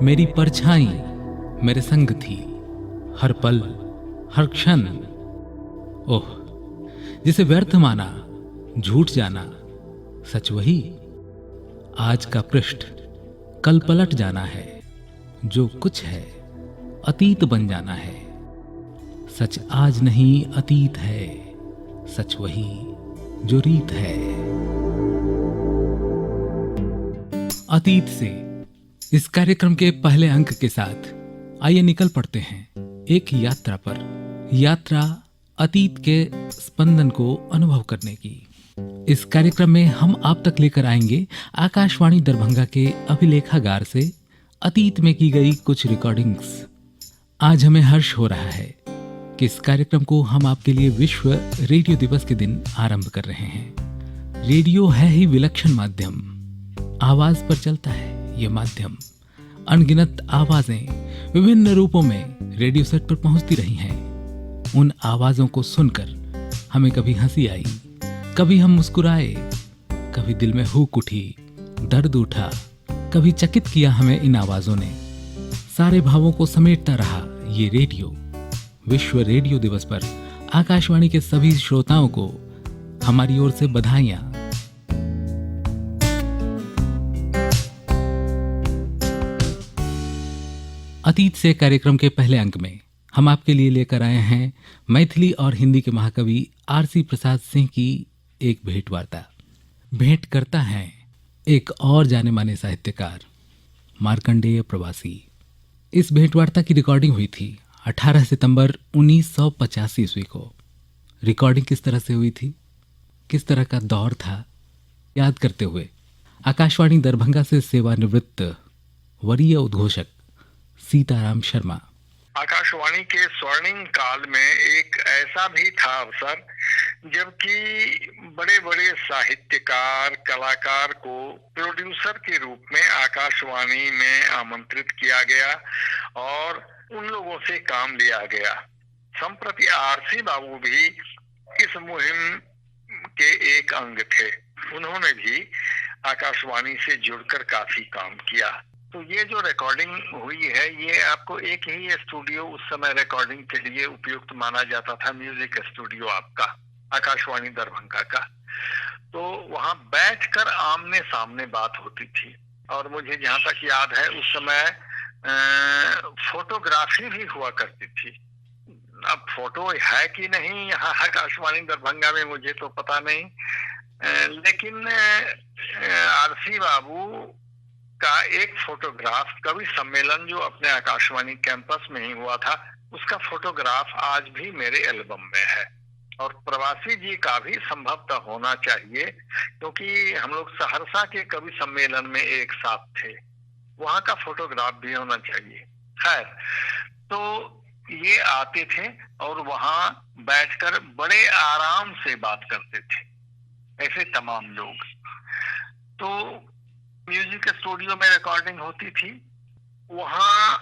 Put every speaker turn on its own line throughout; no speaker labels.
मेरी परछाई मेरे संग थी, हर पल हर क्षण। ओह, जिसे व्यर्थ माना झूठ जाना, सच वही। आज का पृष्ठ कल पलट जाना है, जो कुछ है अतीत बन जाना है। सच आज नहीं अतीत है, सच वही जो रीत है। अतीत से इस कार्यक्रम के पहले अंक के साथ आइए निकल पड़ते हैं एक यात्रा पर। यात्रा अतीत के स्पंदन को अनुभव करने की। इस कार्यक्रम में हम आप तक लेकर आएंगे आकाशवाणी दरभंगा के अभिलेखागार से अतीत में की गई कुछ रिकॉर्डिंग्स। आज हमें हर्ष हो रहा है कि इस कार्यक्रम को हम आपके लिए विश्व रेडियो दिवस के दिन आरंभ कर रहे हैं। रेडियो है ही विलक्षण माध्यम, आवाज पर चलता है ये माध्यम। अनगिनत आवाजें विभिन्न रूपों में रेडियो सेट पर पहुंचती रही हैं। उन आवाजों को सुनकर हमें कभी हंसी आई, कभी हम मुस्कुराए, कभी दिल में हुक उठी, दर्द उठा, कभी चकित किया हमें इन आवाजों ने। सारे भावों को समेटता रहा ये रेडियो। विश्व रेडियो दिवस पर आकाशवाणी के सभी श्रोताओं को हमारी ओर से बधाइयां। अतीत से कार्यक्रम के पहले अंक में हम आपके लिए लेकर आए हैं मैथिली और हिंदी के महाकवि आरसी प्रसाद सिंह की एक भेंट वार्ता। भेंट करता है एक और जाने माने साहित्यकार मार्कंडेय प्रवासी। इस भेंट वार्ता की रिकॉर्डिंग हुई थी 18 सितंबर 1985 ईस्वी को। रिकॉर्डिंग किस तरह से हुई थी, किस तरह का दौर था, याद करते हुए आकाशवाणी दरभंगा से सेवानिवृत्त वरीय उद्घोषक सीताराम शर्मा।
आकाशवाणी के स्वर्णिम काल में एक ऐसा भी था अवसर जबकि बड़े बड़े साहित्यकार कलाकार को प्रोड्यूसर के रूप में आकाशवाणी में आमंत्रित किया गया और उन लोगों से काम लिया गया। संप्रति आरसी बाबू भी इस मुहिम के एक अंग थे। उन्होंने भी आकाशवाणी से जुड़कर काफी काम किया। तो ये जो रिकॉर्डिंग हुई है ये आपको एक ही स्टूडियो उस समय रिकॉर्डिंग के लिए उपयुक्त माना जाता था, म्यूजिक स्टूडियो आपका आकाशवाणी दरभंगा का। तो वहां बैठकर आमने सामने बात होती थी और मुझे जहां तक याद है उस समय फोटोग्राफी भी हुआ करती थी। अब फोटो है कि नहीं यहाँ आकाशवाणी दरभंगा में मुझे तो पता नहीं, लेकिन आरसी बाबू का एक फोटोग्राफ कवि सम्मेलन जो अपने आकाशवाणी कैंपस में ही हुआ था उसका फोटोग्राफ आज भी मेरे एल्बम में है। और प्रवासी जी का भी संभवतः होना चाहिए क्योंकि हम लोग सहरसा के कवि सम्मेलन में एक साथ थे, वहां का फोटोग्राफ भी होना चाहिए। खैर, तो ये आते थे और वहां बैठकर बड़े आराम से बात करते थे, ऐसे तमाम लोग। तो म्यूजिक स्टूडियो में रिकॉर्डिंग होती थी, वहां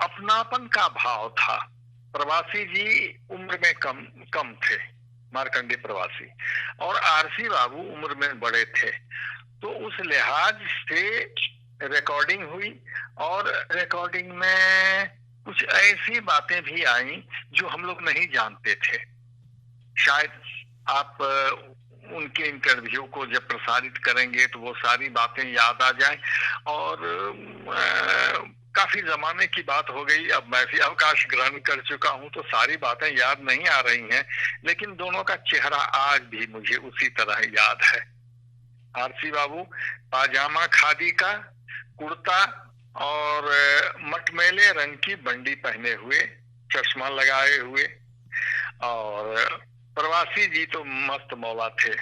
अपनापन का भाव था। प्रवासी जी उम्र में कम थे, मार्कंडेय प्रवासी, और आरसी बाबू उम्र में बड़े थे। तो उस लिहाज से रिकॉर्डिंग हुई और रिकॉर्डिंग में कुछ ऐसी बातें भी आई जो हम लोग नहीं जानते थे। शायद आप उनके इंटरव्यू को जब प्रसारित करेंगे तो वो सारी बातें याद आ जाएं। और काफी जमाने की बात हो गई, अब मैं भी अवकाश ग्रहण कर चुका हूं तो सारी बातें याद नहीं आ रही हैं, लेकिन दोनों का चेहरा आज भी मुझे उसी तरह याद है। आरसी बाबू पाजामा खादी का, कुर्ता और मटमैले रंग की बंडी पहने हुए, चश्मा लगाए हुए, और प्रवासी जी तो मस्त मौला थे।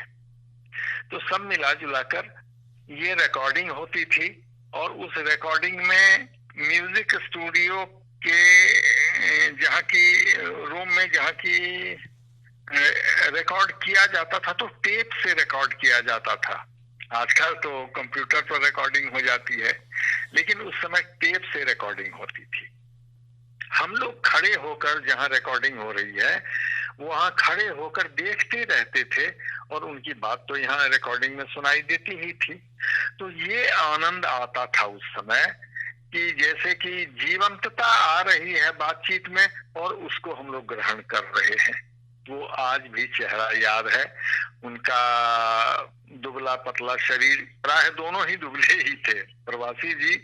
तो सब मिला जुला कर ये रिकॉर्डिंग होती थी और उस रिकॉर्डिंग में म्यूजिक स्टूडियो के जहाँ की रूम में जहाँ की रिकॉर्ड किया जाता था तो टेप से रिकॉर्ड किया जाता था। आजकल तो कंप्यूटर पर रिकॉर्डिंग हो जाती है, लेकिन उस समय टेप से रिकॉर्डिंग होती थी। हम लोग खड़े होकर जहाँ रिकॉर्डिंग हो रही है वहां खड़े होकर देखते रहते थे और उनकी बात तो यहाँ रिकॉर्डिंग में सुनाई देती ही थी। तो ये आनंद आता था उस समय कि जैसे कि जीवंतता आ रही है बातचीत में और उसको हम लोग ग्रहण कर रहे हैं। वो आज भी चेहरा याद है उनका, दुबला पतला शरीर, प्राय दोनों ही दुबले ही थे, प्रवासी जी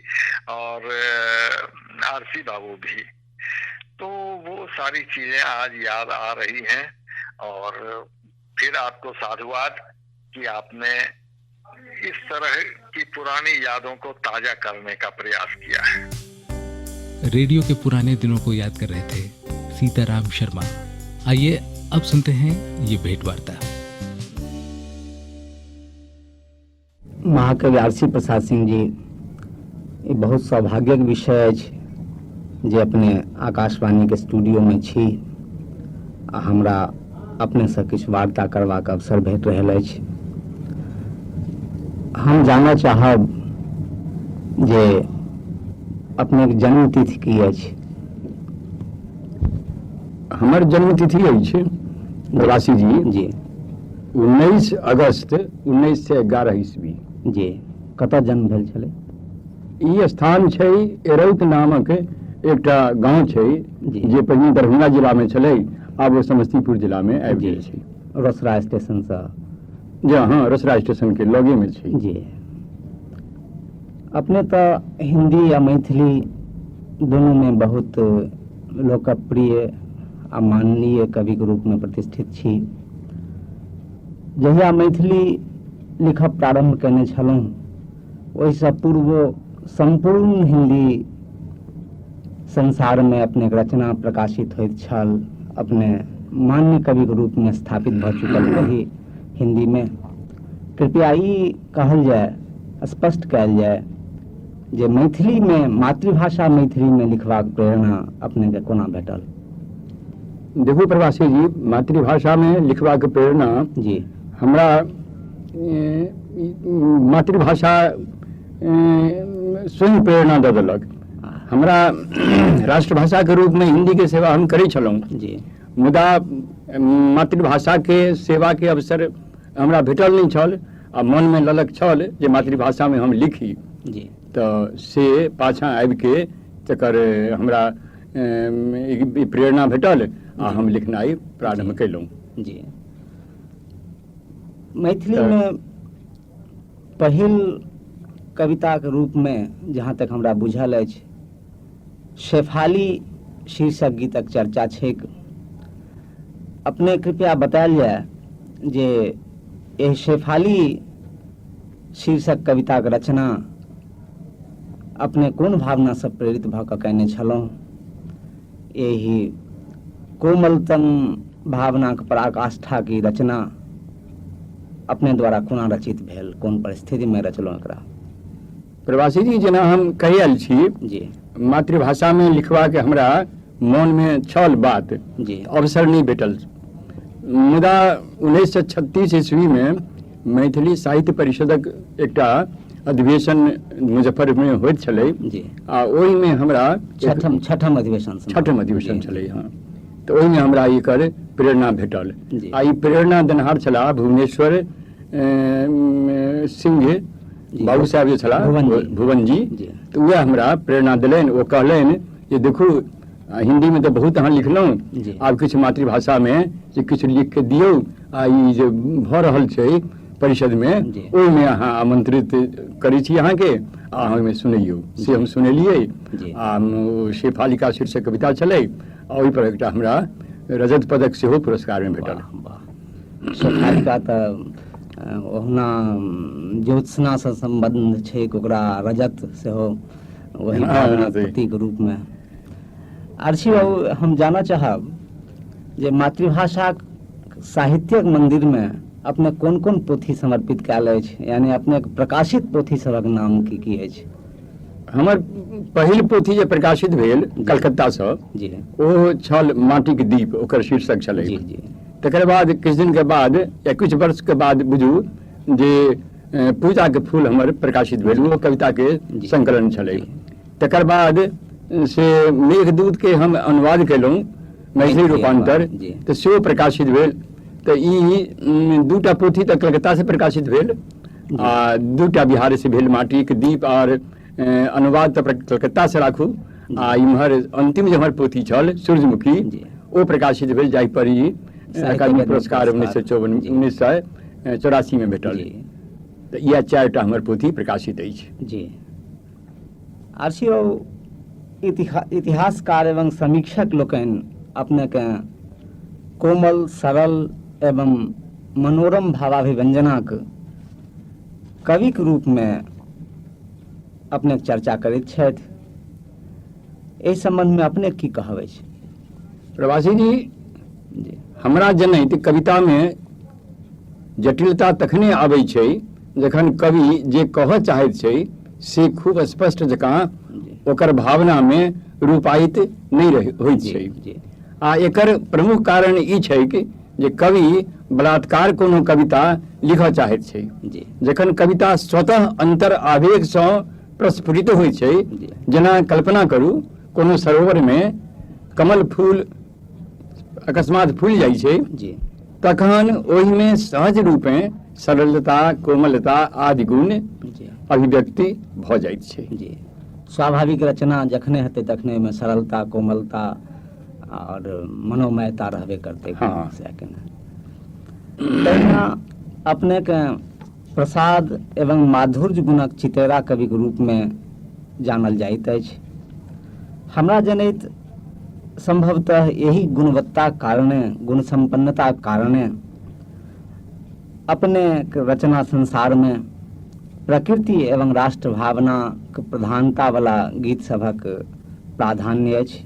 और आरसी बाबू भी। तो वो सारी चीजें आज याद आ रही हैं। और फिर आपको साधुवाद कि आपने इस तरह की पुरानी यादों को ताजा करने का प्रयास किया है।
रेडियो के पुराने दिनों को याद कर रहे थे सीताराम शर्मा। आइए अब सुनते हैं ये भेंट वार्ता।
महाकवि आरसी प्रसाद सिंह जी, ये बहुत सौभाग्यक विषय अछि जे अपने आकाशवाणी के स्टूडियो में छी आ हमरा अपने से किछु वार्ता करबाक अवसर भेट रहल अछि। हम जानना चाहब जे अपने जन्म तिथि की अछि?
हमर जन्म तिथि अछि प्रवासी जी 19 अगस्त 1911 ईस्वी।
जी, कतऽ जन्म भेल छलै?
ई स्थान छै एरौत नामक एकटा गांव छै जे पहिने दरभंगा जिला में छलै, आब वो समस्तीपुर जिला में आबि गेल छै।
रोसड़ा स्टेशन से?
जी हाँ, रोसड़ा स्टेशन के लगे में छै।
जी, अपने तो हिंदी या मैथिली दोनों में बहुत लोकप्रिय आ माननीय कवि के रूप में प्रतिष्ठित छी। जहिया मैथिली लिखब प्रारंभ केने छलहुँ ओहिसँ पूर्व संपूर्ण हिंदी संसार में अपने रचना प्रकाशित होइत छल, अपने मान्य कवि के रूप में स्थापित भ चुकल रही हिंदी में। कृपया ई कहल जाए, स्पष्ट कयल जाए जे मैथिली में, मातृभाषा मैथिली में लिखबाक प्रेरणा अपने के कोना भेटल?
देखो प्रवासी जी, मातृभाषा में लिखबाक प्रेरणा
जी
हमरा मातृभाषा स्वयं प्रेरणा दऽ देलक। हमरा राष्ट्रभाषा के रूप में हिंदी के सेवा हम करै छलहुँ
जी,
मुदा मातृभाषा के सेवा के अवसर हमरा भेटल नहीं छल आ मन में ललक छल जे मातृभाषा में हम लिखी।
जी,
तो से पाछा आबि के तकर हमरा प्रेरणा भेटल आ हम लिखनाइ प्रारंभ केलहुँ।
जी, मैथिली में पहिल कविता के रूप में जहाँ तक हमरा बुझल अछि शेफाली शीर्षक गीतक चर्चा छैक। अपने कृपया बतायल जाए जे एहि शेफाली शीर्षक कविता के रचना अपने कोन भावना से प्रेरित भऽ कऽ कयने छलहुँ? एहि कोमलतम भावना के पराकाष्ठा की रचना अपने द्वारा कोना रचित भेल, कोन परिस्थिति में रचलहुँ एकरा?
प्रवासी जी, जेना हम कहल छी
जी,
मातृभाषा में लिखवा के हमरा मन में छल बात,
जी,
अवसर नहीं भेटल। मुदा 1936 ईस्वी में मैथिली साहित्य परिषदक एकटा अधिवेशन मुजफ्फरपुर में होइत छलै
जी,
आ ओहि में हमरा
छठम अधिवेशन
छलै। हाँ, तो ओहि में हमरा एकर प्रेरणा भेटल। आ ई प्रेरणा देनहार छला भुवनेश्वर सिंह बाबू साहब जे छला भुवन जी, तो वह हमरा प्रेरणा दिलनि। वो कहलनि जे देखू हिंदी में तो बहुत अहाँ लिखलहुँ, आब किछु मातृभाषा में जे किछु लिख के दियौ आ ई जे भऽ रहल छै परिषद में ओहि में अहाँ आमंत्रित करै छी अहाँ के आ अहाँ में सुनैयौ। से हम सुनेलियै आ शेफालिका शीर्षक कविता छलै आ ओहि पर एकटा हमरा रजत पदक सेहो पुरस्कार में भेटल।
शेफालिका तऽ ओहुना ज्योत्सना से संबंध छै, ओकरा रजत सेहो वही भावना प्रतीक रूप में। आरसी बाबू, हम जानना चाहब जे मातृभाषा साहित्यक मंदिर में अपने कोन कोन पोथी समर्पित कयल अछि, यानी अपने प्रकाशित पोथी सबक नाम की अछि?
हमर पहिल पोथी जे प्रकाशित भेल कलकत्ता से
जी,
ओ छल माटिक दीप, ओकर शीर्षक छलै।
जी जी,
तकर बाद किछु दिन के बाद या कुछ वर्ष के बाद बुझू जे पूजा के फूल हमर प्रकाशित भेल, वो कविता के संकलन छलै। तकर बाद से मेघदूत के हम अनुवाद केलहुँ मैथिली रूपांतर, तो सेहो प्रकाशित भेल। तो ई दूटा पोथी तो कलकत्ता से प्रकाशित भेल आ दूटा बिहार से भेल, माटिक दीप और अनुवाद तऽ कलकत्ता से राखू आ इम्हर अंतिम जे हमर पोथी छल सूर्यमुखी ओ प्रकाशित भेल जाहि पर ई अकादमी पुरस्कार 1984 में भेटल। तऽ इएह 4टा हमर पोथी प्रकाशित अछि।
जी आरसी बाबू, इतिहासकार एवं समीक्षक लोकनि अपनेके कोमल, सरल एवं मनोरम भावाभिव्यंजनक कविक रूप में अपने चर्चा करैत छथि। एहि संबंध में अपने की कहब अछि?
प्रवासी जी, हमरा जनैत कविता में जटिलता तखने आबै छै जखन कवि जे कहऽ चाहैत छै से खूब स्पष्ट जकाँ ओकर भावना में रूपायित नहीं होइत छै। आ एकर प्रमुख कारण ई छै कि जे कवि बलात्कार कोनो कविता लिखऽ चाहैत छै। जखन कविता स्वतः अंतर आवेग सँ प्रस्फुटित होइत छै, जेना कल्पना करू कोनो सरोवर में कमल फूल अकस्मात फूल जाइ छै, तखन ओहि में सहज रूपें सरलता, कोमलता आदि गुण अभिव्यक्ति भ जाइत छै।
स्वाभाविक रचना जखने हेतै तखने में सरलता, कोमलता और मनोमयता रहबे करते।
हाँ।
तहिना अपने के प्रसाद एवं माधुर्य गुणक चितेरा कवि के रूप में जानल जाइत अछि। हमरा जनैत संभवतः यही गुणवत्ता कारणे, गुण संपन्नता कारणे अपने के रचना संसार में प्रकृति एवं राष्ट्र भावना के प्रधानता वाला गीत सभक प्राधान्य अछि।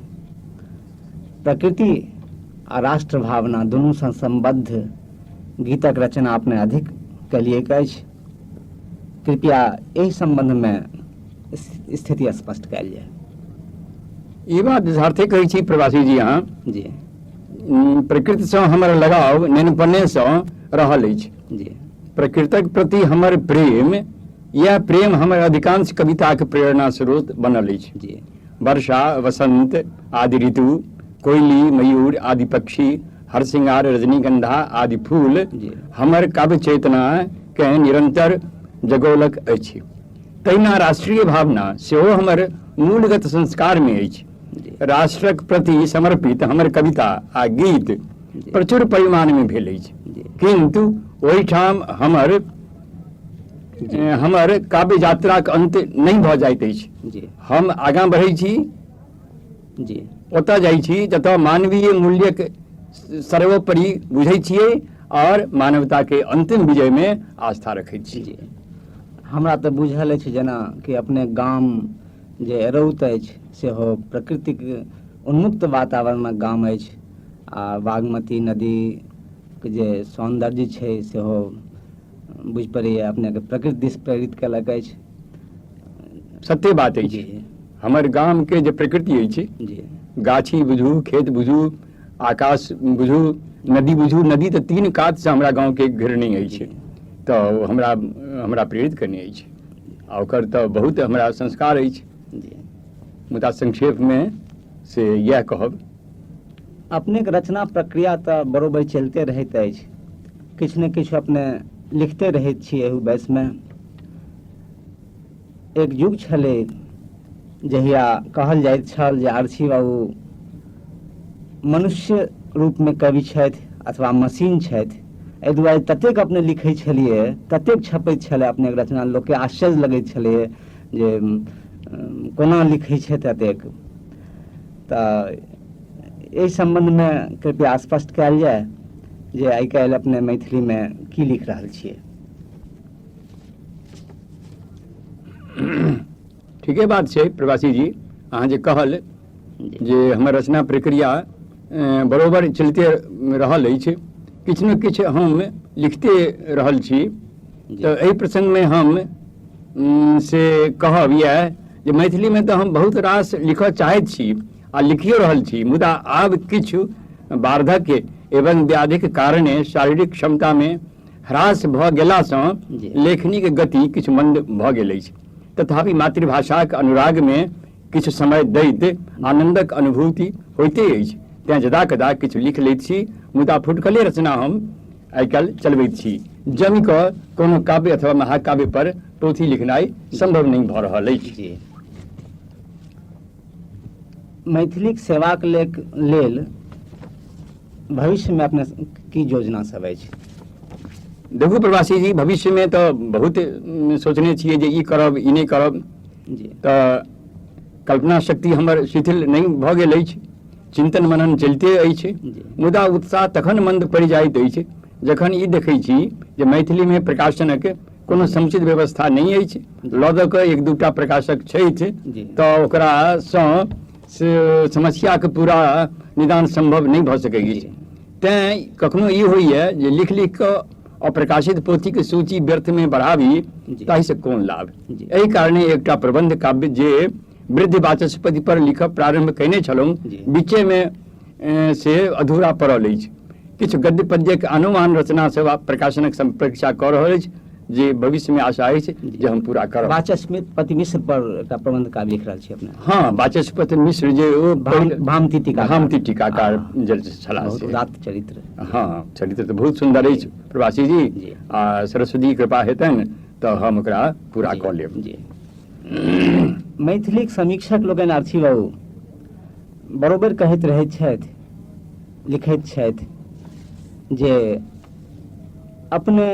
प्रकृति आ राष्ट्र भावना दुनू सँ संबद्ध गीतक रचना अपने अधिक कलिए अछि। कृपया एहि संबंध में स्थिति स्पष्ट कयल जाय।
ई बात यथार्थे कहै छी प्रवासी जी। अहाँ
जी
प्रकृति सँ हमर लगाव नेनपने सँ रहल अछि।
जी
प्रकृतिक प्रति हमर प्रेम, यह प्रेम हमर अधिकांश कविता के प्रेरणा स्रोत बनल अछि।
जी
वर्षा, वसंत आदि ऋतु, कोयली, मयूर आदि पक्षी, हरसिंगार, रजनीगंधा आदि फूल हमर काव्य चेतना के निरंतर जगौलक अछि। तहिना राष्ट्रीय भावना सेहो हमर मूलगत संस्कार में अछि। राष्ट्रक प्रति समर्पित हमर कविता आ गीत प्रचुर परिमाण में भेल अछि, किंतु ओहिठाम हमर काव्य यात्रा के अंत नहीं भ जाइत अछि। हम आगाँ बढ़ै छी, ओतऽ जाइ छी जतऽ मानवीय मूल्यक सर्वोपरि बुझै छियै और मानवता के अंतिम विजय में आस्था रखैत छी।
हमरा तऽ बुझल अछि जेना कि अपने गाम जे एरौत अछि सेहो प्रकृतिक उन्मुक्त वातावरणक गाम अछि आ बागमती नदी के जे सौंदर्य छै सेहो बुझि पड़ैए अपने के प्रकृति दिस प्रेरित कयलक अछि।
सत्य बात अछि। हमर गाम के जे प्रकृति अछि, गाछी बुझू, खेत बुझू, आकाश बुझू, नदी बुझू, नदी तऽ 3 कात से हमरा गाँव के घेरने अछि, तऽ हमरा प्रेरित करने अछि आ ओकर तऽ बहुत हमरा संस्कार अछि। मुदा संक्षेप में से यह कहब,
अपने के रचना प्रक्रिया तऽ बरोबर चलते रहैत अछि। किछु ने किछु अपने लिखते रहैत छी। एहू बैस में एक युग छलै जहिया कहल जाइत छल जे आरसी बाबू मनुष्य रूप में कवि छथि अथवा मशीन छथि। एहि दुआरे ततेक अपने लिखै छलिए, ततेक छपैत छलै अपने के रचना, लोक के आश्चर्य लगैत छलै जे कोना लिखै छै ततेक। तऽ एहि संबंध में कृपया स्पष्ट कयल जाय जे आइ काल्हि अपने मैथिली में की लिख रहल छियै।
ठीके बात छै प्रवासी जी। अहाँ जे कहल जे हमर रचना प्रक्रिया बरोबर चलते रहल अछि, किछु ने किछु हम लिखते रहल छी। तऽ एहि प्रसंग में हम से कहब यह जे मैथिली में तऽ हम बहुत रास लिखऽ चाहैत छी आ लिखियो रहल छी, मुदा आब किछु वार्धक्य एवं व्याधिक कारणे शारीरिक क्षमता में ह्रास भऽ गेलासँ लेखनी के गति किछु मंद भऽ गेल अछि। तथापि मातृभाषाक अनुराग में किछु समय दैत आनंदक अनुभूति होइते अछि। तेँ जदा कदा किछु लिख लैत छी, मुदा फुटकले रचना हम आइ काल्हि चलबैत छी। जमि कऽ कोनो काव्य अथवा महाकाव्य पर पोथी लिखनाइ संभव नहीं भऽ रहल अछि।
जी मैथिलीक सेवाक लेल भविष्य में अपने की योजना सब अछि?
देखू प्रवासी जी, भविष्य में तो बहुत सोचने छियै जे ई करब ई नहीं करब,
जी
तऽ कल्पना शक्ति हमर शिथिल नहीं भऽ गेल अछि, चिंतन मनन चलिते अछि, मुदा उत्साह तखन मंद पड़ि जाइत अछि जखन ई देखै छी जे मैथिली में प्रकाशनक कोनो समुचित व्यवस्था नहीं अछि। लऽ दऽ कऽ एक दूटा प्रकाशक छथि तऽ ओकरासँ समस्याके पूरा निदान संभव नहीं भऽ सकैत अछि। तैँ कखनो ई होइए जे लिख कऽ अप्रकाशित पोथी के सूची व्यर्थ में बढ़ाबी, ताहिसँ कोन लाभ। एहि कारणे एकटा प्रबंध काव्य जे वृद्ध वाचस्पति पर लिखब प्रारंभ कयने छलहुँ, बीचे में से अधूरा पड़ल अछि। किछु गद्य पद्यक अनुमान रचना से प्रकाशनक प्रतीक्षा कऽ रहल अछि, जे भविष्य में आशा अछि जे हम पूरा करब।
वाचस्पति मिश्र पर एकटा प्रबंध काव्य लिख रहल छी अपने?
हाँ, वाचस्पति मिश्र जे ओ
भामती
टीकाकार जे छलाह से
उदात्त चरित्र।
हाँ, चरित्र तो बहुत सुंदर अछि प्रवासी जी। आ सरस्वती कृपा हेतनि तऽ हम ओकरा पूरा कऽ लेब।
जी मैथिलीक समीक्षक लोकनि अर्थी बाबू बरोबर कहैत रहैत छथि, लिखैत छथि जे अपने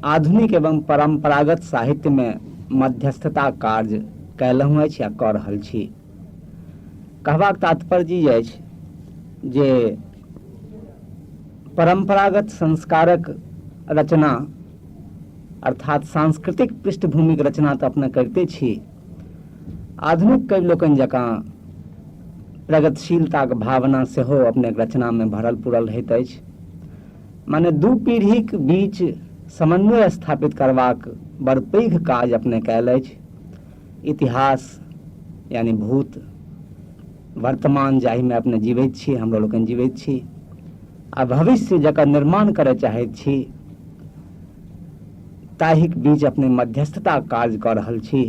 आधुनिक एवं परंपरागत साहित्य में मध्यस्थता कार्य कयलहुँ अछि या कऽ रहल छी। कहबाक तात्पर्य ई अछि जे परंपरागत संस्कारक रचना अर्थात सांस्कृतिक पृष्ठभूमिक रचना तऽ अपने करते छी, आधुनिक कवि लोकनि जकाँ प्रगतिशीलताक भावना सेहो अपने रचना में भरल पूरल रहैत अछि। माने दू पीढ़ीक बीच समन्वय स्थापित करबाक बड़ पैघ काज अपने कयल अछि। इतिहास यानी भूत वर्तमान जाहि में अपने जीवैत छी, हमरो लोकनि जीवैत छी, आ भविष्य जकर निर्माण करय चाहैत छी, ताहिक बीच अपने मध्यस्थता कार्य कऽ रहल छी।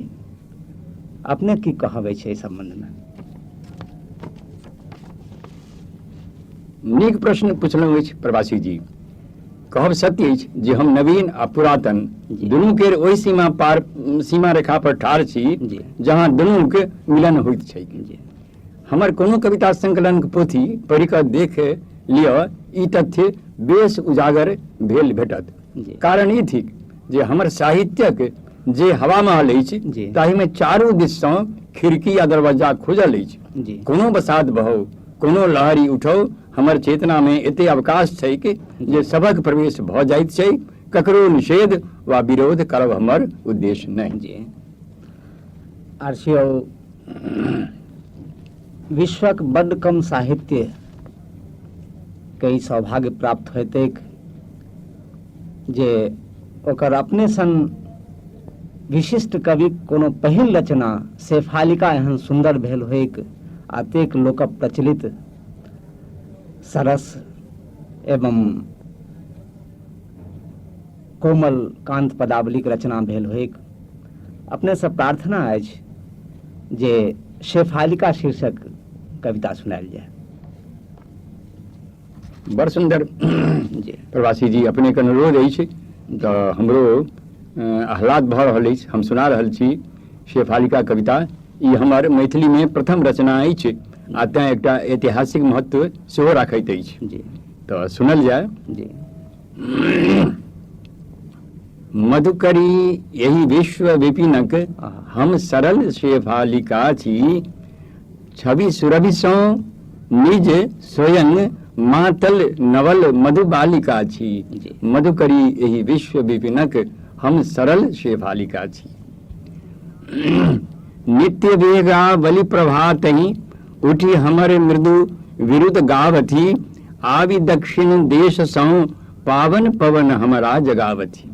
अपने की कहबै छै एहि संबंध में?
नीक प्रश्न पुछलहुँ अछि प्रवासी जी। कहब सत्य अछि जे हम नवीन आ पुरातन दुनू के ओहि सीमा रेखा पर ठाढ़ छी जहाँ दुनू के मिलन होइत छै। हमर कोनो कविता संकलन के पोथी पढ़ि कऽ देख लिअ, ई तथ्य बेस उजागर भेल भेटत। कारण ई थिक जे हमर साहित्यक जे हवा महल अछि ताहि में चारू दिससँ खिड़की आ दरवाजा खुजल अछि। कोनो बसात बहौ, कोनो लहरी उठौ, हमर चेतना में एते अवकाश छै कि जे सभक प्रवेश भऽ जाइत छै। ककरो निषेध वा विरोध करब हमर उद्देश्य नहीं।
आरसीओ विश्वक बड्ड कम साहित्य के सौभाग्य प्राप्त होइतैक जे ओकर अपने सन विशिष्ट कवि कोनो पहिल रचना शेफालिका एहन सुंदर भेल होइक, अतेक लोक प्रचलित सरस एवं कोमल कांत पदावली के रचना भेल होइक। अपने से प्रार्थना अछि जे शेफालिका शीर्षक कविता सुनायल जाए।
बड़ सुंदर प्रवासी जी, अपने के अनुरोध अछि तऽ हमरो आह्लाद भऽ रहल अछि। हम सुना रहल छी शेफालिका कविता। ई हमर मैथिली में प्रथम रचना अछि आ तेँ एकटा ऐतिहासिक महत्व सेहो राखैत अछि। तऽ सुनल जाय। मधुकरी यही विश्व विपिनक हम सरल शेफालिका छी, छवि सुरभिसँ निज स्वयं मातल नवल मधुबालिका छी। मधुकरी यही विश्व विपिनक हम सरल शेफालिका छी। नित्य वेगा बलि प्रभातहि उठी हमर मृदु विरुद्ध गावथी, आदि दक्षिण देश सँ पावन पवन हमरा जगावथी।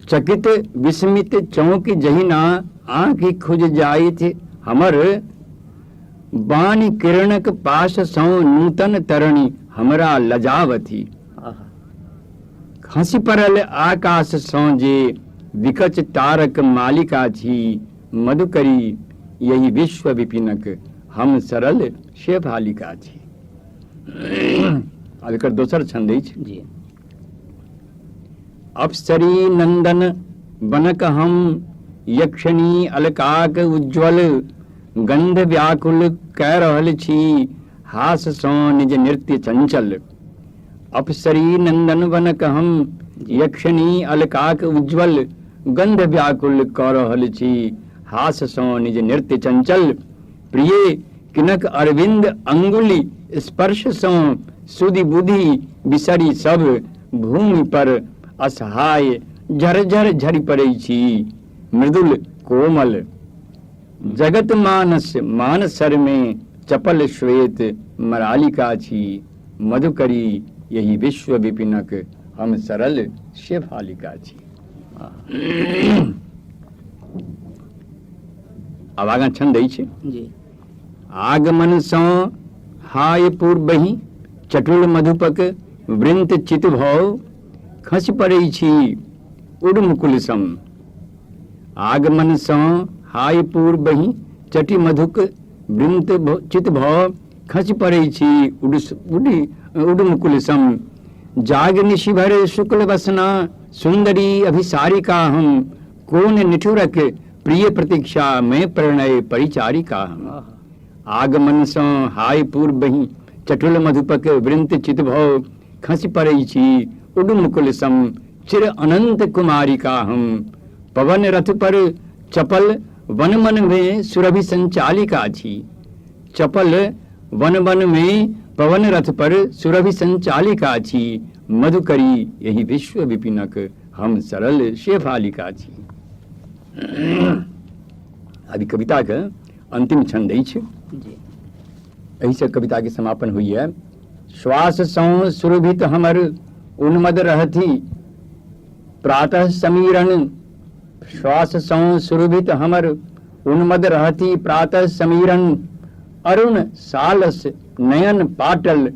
चकित विस्मित चौक जहिना आँखि खुज जाइत हमर, बाण किरणक पाश सँ नूतन तरणी हमरा लजावथी। खसि पड़ल आकाश सँ जे विकच तारक मालिका छी, मधुकरी यही विश्व विपिनक हम सरल शेफालिका छी। अब एकर दोसर छंद अछि। अप्सरी नंदन बनक हम यक्षिणी अलकाक उज्ज्वल गंध व्याकुल कह रहल छी हास सो निज नृत्य चंचल। अप्सरी नंदन बनक हम यक्षिणी अलकाक उज्ज्वल गंध व्याकुल कह रहल छी हास सो निज नृत्य चंचल। प्रिय किनक अरविंद अंगुली स्पर्श सो सुधि बुद्धि बिसरी सब भूमि पर असहाय झरझर झरि पड़ै छी मृदुल कोमल। जगत मानस मानसर में चपल श्वेत मरालिका छी मधुकरी यही विश्व विपिनक हम सरल शेफालिका छी। अब आगा छंद अछि
जी।
आगमन सो हाय पूर्वहि चटुल मधुपक वृंत चित भव खस पड़ै छी उड़मुकुल सम। आगमन सो हाय पूर्वहि चटि मधुक वृंत चित भव खस पड़ै छी उड़मुकुल सम। जाग निशि भर शुक्ल वसना सुंदरी अभिसारिका हम कौन निठुरक प्रिय प्रतीक्षा में प्रणय परिचारिका हम। आगमन सो हाय पूर्वहि चटुल मधुपक वृंत चित भव खस पड़ै छी उड़मुकुल सम। चिर अनंत कुमारिका हम पवन रथ पर चपल वन मन में सुरभि संचालिका छी। चपल वन वन में पवन रथ पर सुरभि संचालिका छी मधुकरी यही विश्व विपिनक हम सरल शेफालिका छी। अभी कविता के अंतिम छंद अछि। एहि से कविता के समापन हुई है। श्वास सौ सुरभित हमर उन्मद रहती प्रातः समीरण। श्वास सौ सुरभित हमर उन्मद रहती प्रातः समीरण। अरुण सालस नयन पाटल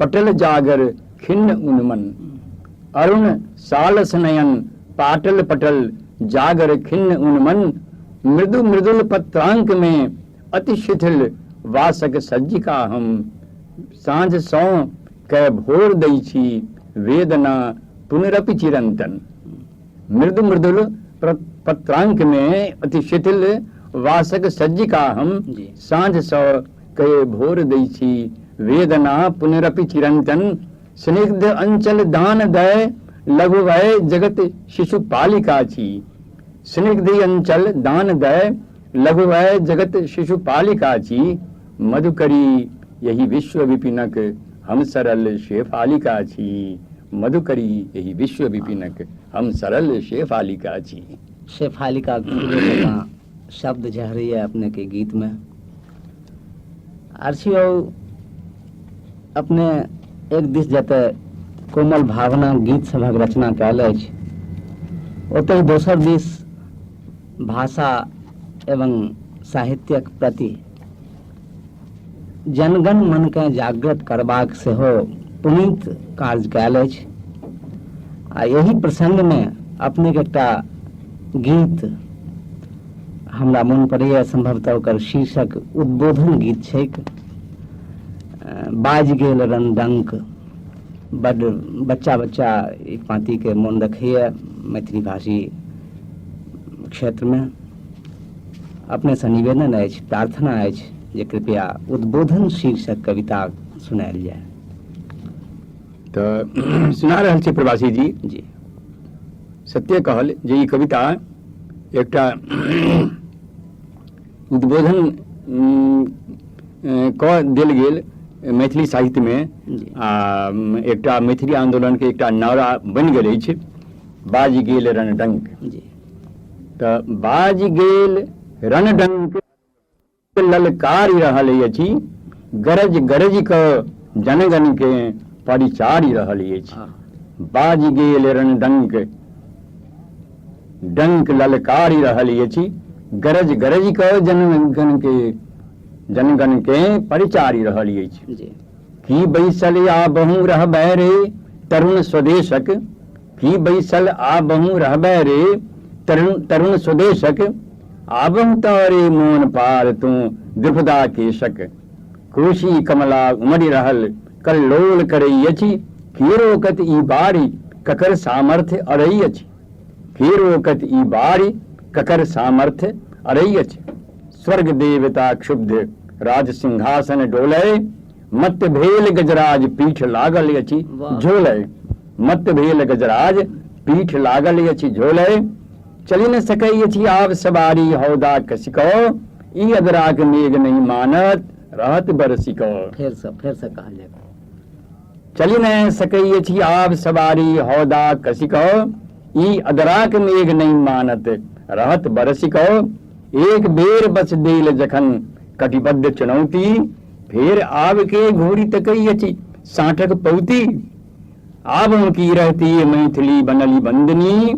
पटल जागर खिन्न उन्मन। अरुण सालस नयन पाटल पटल जागर खिन्न उन्मन। मृदु मृदुल पत्रांक में अति शिथिल वासक सज्जिका हम। साँझ सौ कै भोर दै छी वेदना पुनरपि चिरंतन। मृदु मृदुल पत्रांक में अति शिथिल वासक सज्जिका हम। साँझ सौ कै भोर दै छी वेदना पुनरपि चिरंतन। स्निग्ध अंचल दान दय लघु वय जगत शिशु पालिका छी। स्निग्ध अंचल दान दय लघु वय जगत शिशु पालिका छी मधुकरी यही विश्व विपिनक हम सरल शेफालिका छी। मधुकरी यही विश्व विपिनक हम सरल शेफालिका छी।
शेफालिका शब्द जहरी है अपने के गीत में। आरसी अपने एक दिस जते कोमल भावना गीत सभक रचना कयल अछि ओतहि दोसर दिस भाषा एवं साहित्यक प्रति जनगण मन के जागृत करबाक सेहो पुनीत कार्य कयल अछि। आ यही प्रसंग में अपने के एकटा गीत हमरा मन पड़ैया संभवतः ओकर शीर्षक उद्बोधन गीत छैक। बाज गेल रणडंक। बड़ बच्चा बच्चा ई पाँति के मन रखैया मैथिली भाषी क्षेत्र में। अपने से निवेदन अछि प्रार्थना अछि जे कृपया उद्बोधन शीर्षक कविता सुनायल जाय।
तो सुना रहल छी प्रवासी जी। सत्य कहल जे ई कविता एकटा उद्बोधन क देल गेल मैथिली साहित्य में। एकटा मैथिली आंदोलन के एकटा नारा बन गेल अछि बाज गेल रणडंक। तो बाज गेल रणडंक ललकारी रहल अछि गरज गरज क जनगण के परिचारी रहल अछि। बाज गेल रणडंक डंक ललकारी रहल अछि गरज गरज क जनगण के परिचारी रहल अछि। की बैसल आ बहु रहबै रे तरुण स्वदेशक। की बैसल आ बहु रहबै रे तरुण स्वदेशक। आबहु तारे मोन पार तू द्रुपदा केशक। कोशी कमला उमड़ि रहल कल्लोल करई अछि। की रोकत ई बारी ककर सामर्थ्य अरई अछि। फिर ओकत ई बारी ककर सामर्थ्य अरैयच। स्वर्ग देवता क्षुब्ध राज सिंहासन डोलय, मत भेल गजराज पीठ लागल अछि झोलय। मत भेल गजराज पीठ लागल अछि झोलय, चली न सकई अछि आब सवारी हौदा कसिको। ई अदराक मेघ नहीं मानत रहत बरसिको।
फिर से कहल जाए।
चली न सकई अछि आब सवारी हौदा कसिको, ई अदराक मेघ नहीं मानत रहत बरसिको। एक बेर बस देल जखन कटिबद्ध चुनौती, फिर आब के घोड़ी तकई अछि साठक पौती। आबों की रहती है मैथिली बनली बंदनी,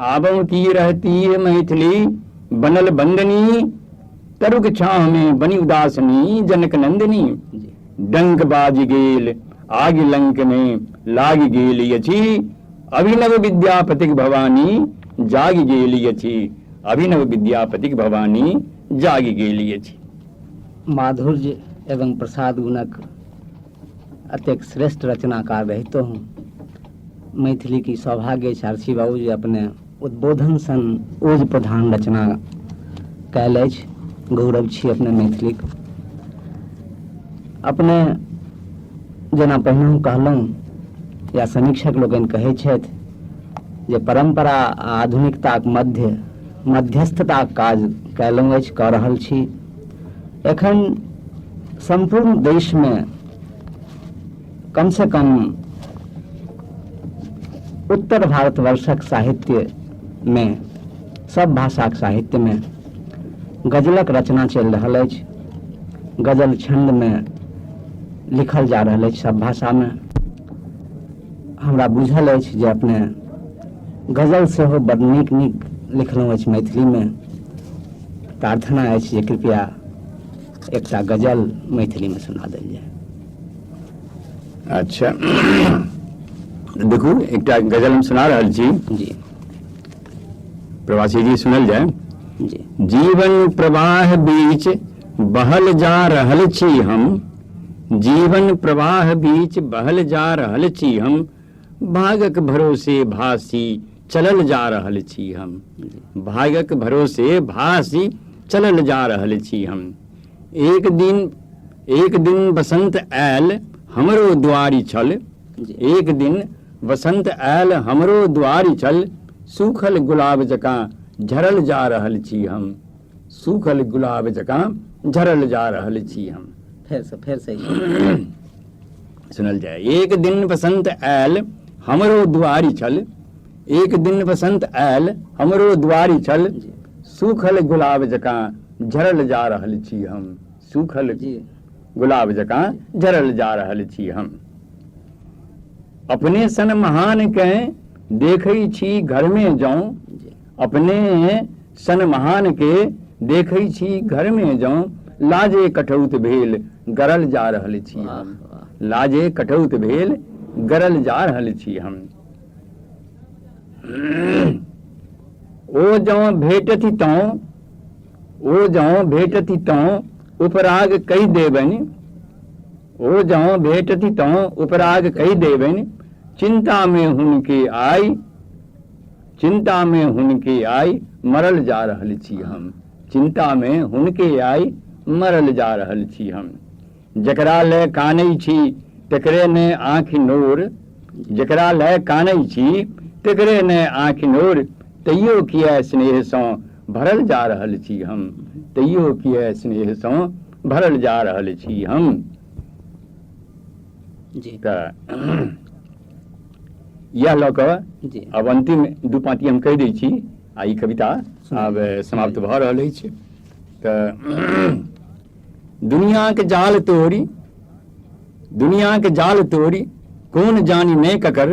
आबों की रहती है मैथिली बनल बंदनी। तरुक छाह में बनी उदासनी जनक नंदिनी। डंक बाज गेल आग लंक में लाग गेल अछि, अभिनव विद्यापतिक भवानी जाग गेल अछि। अभिनव विद्यापतिक भवानी जाग गेल अछि।
माधुर्य एवं प्रसाद गुणक अत्यंत श्रेष्ठ रचनाकार रहितो हूँ। मैथिली की सौभाग्य चारसी बाबू जी अपने उद्बोधन सन ओज प्रधान रचना कयल अछि। गौरव छी अपने मैथिलीक। अपने जेना पहिने कहलहुँ या समीक्षक लोकनि कहैत छथि जे परंपरा आ आधुनिकताक मध्यस्थताक काज कयलहुँ अछि, कऽ रहल छी। एखन संपूर्ण देश में कम से कम उत्तर भारतवर्षक साहित्य में, सब भाषाक साहित्य में गजलक रचना चलि रहल अछि। गजल छंद में लिखल जा रहल अछि सब भाषा में। हमरा बुझल अछि जे अपने गजल सेहो बड़ नीक नीक लिखलहुँ अछि मैथिली में। प्रार्थना अछि जे कृपया एकटा गजल मैथिली में सुना देल जाय।
अच्छा देखू एकटा गजल हम सुना रहल छी
जी।
प्रवासी जी सुनल जाए।
जी।
जीवन प्रवाह बीच बहल जा रहल छी हम, जीवन प्रवाह बीच बहल जा रहल छी हम। भागक भरोसे भासी चलल जा रहल छी हम, भागक भरोसे भासी चलल जा रहल छी हम। एक दिन बसंत आयल हमरो द्वारी छल, एक दिन बसंत आयल हमरो द्वारी छल। सूखल गुलाब जकाँ झरल जा रहल छी हम, सूखल गुलाब जकाँ झरल जा रहल छी हम।
फिर से
सुनल जाए। एक दिन बसंत आयल हमरो द्वारी छल, एक दिन बसंत आयल हमरो द्वारी छल। सूखल गुलाब जकाँ झरल जा रहल छी हम, सूखल गुलाब जकाँ झरल जा रहल छी हम। अपने सन महान के देखै छी घर में जाऊं, अपने सन महान के देखै छी घर में जाऊं। लाजे कठौत भेल गरल जा रहल छी हम, लाजे कठौत भेल गरल जा रहल छी हम। ओ जौं भेटति तौं, ओ जौं भेटति तौं उपराग कहि देबनि, ओ जौं भेटति तौं उपराग कहि देबनि। चिंता में हुनके आई, चिंता में हुनके आई मरल जा रहल छी हम, चिंता में हुनके आई मरल जा रहल छी हम। जकरा ले कानै छी तकरे ने आँखि नोर, जकरा ले कानै छी तकरे ने आँखि नोर। तैयो किया स्नेह सँ भरल जा रहल छी हम, तैयो किया स्नेह सँ भरल जा रहल छी हम। यह लऽ कऽ अब अंतिम दू पाँति हम कहि दै छी आ ई कविता आब समाप्त भऽ रहल अछि। तऽ दुनिया के जाल तोड़ी, दुनिया के जाल तोड़ी कौन जानी नहीं ककर,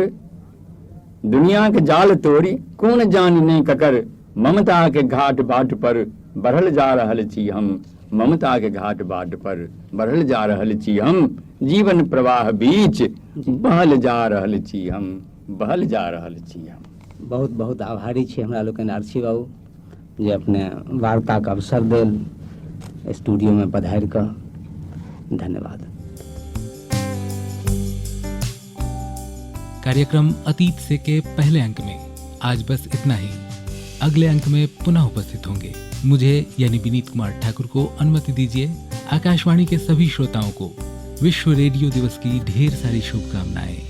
दुनिया के जाल तोड़ी कौन जानी नहीं ककर। ममता के घाट बाट पर बढ़ल जा रहल छी हम, ममता के घाट बाट पर बढ़ल जा रहल छी हम। जीवन प्रवाह बीच बहल जा रहल छी हम, बहल जा रहल छी हम।
बहुत बहुत आभारी छी हमरा लोकनि आरसी बाबू जे अपने वार्ताक अवसर देल स्टूडियो में पधारि कऽ। धन्यवाद।
कार्यक्रम अतीत से के पहले अंक में आज बस इतना ही। अगले अंक में पुनः उपस्थित होंगे। मुझे यानी विनीत कुमार ठाकुर को अनुमति दीजिए। आकाशवाणी के सभी श्रोताओं को विश्व रेडियो दिवस की ढेर सारी शुभकामनाएं।